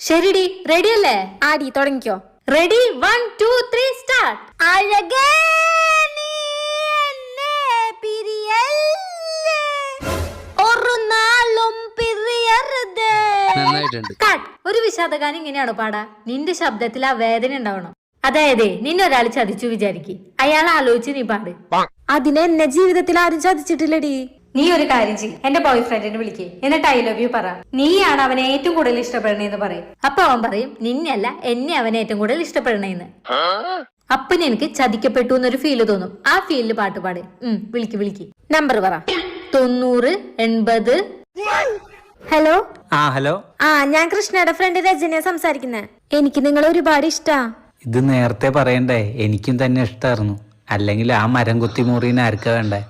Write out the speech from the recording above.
ശരിടി, ready അല്ലേ? ആടി തുടങ്ങിക്കോ. Ready, 1 2 3 start. അഴകേ നീ എന്നെ പിരിയല്ലേ, ഒരു നാളും പിരിയരുതേ. കട്ട്. ഒരു വിഷാദഗാനം ഇങ്ങനെയാണോ പാടാ? നിന്റെ ശബ്ദത്തിൽ ആ വേദന ഉണ്ടാവണം. അതായത് നിന്നെ ഒരാൾ ചതിച്ചു വിചാരിക്കും, അയാൾ ആലോചിച്ച് നീ പാട്. അതിനെ എന്നെ ജീവിതത്തിൽ ആരും ചതിച്ചിട്ടില്ലടി. നീ ഒരു കാര്യം ചെയ്യ്, എന്റെ ബോയ് ഫ്രണ്ടിനെ വിളിക്കേ, എന്നിട്ട് ഐ ലവ് യു പറ. നീയാണ് അവനെ ഏറ്റവും കൂടുതൽ ഇഷ്ടപ്പെടണേന്ന് പറയും. അപ്പൊ അവൻ പറയും നിന്നെയല്ല എന്നെ അവനെ ഏറ്റവും കൂടുതൽ ഇഷ്ടപ്പെടണേന്ന്. അപ്പൊ നിനക്ക് ചതിക്കപ്പെട്ടു എന്നൊരു ഫീല് തോന്നും. ആ ഫീലില് പാട്ട് പാട്. വിളിക്ക്. നമ്പർ പറ. 90 80. ഹലോ. ഹലോ. ഞാൻ കൃഷ്ണയുടെ ഫ്രണ്ട് രജനിയാ സംസാരിക്കുന്നത്. എനിക്ക് നിങ്ങൾ ഒരുപാട് ഇഷ്ടാ. ഇത് നേരത്തെ പറയണ്ടേ? എനിക്കും തന്നെ ഇഷ്ടായിരുന്നു. അല്ലെങ്കിൽ ആ മരം കുത്തി മുറിന് ആർക്കാ വേണ്ടേ?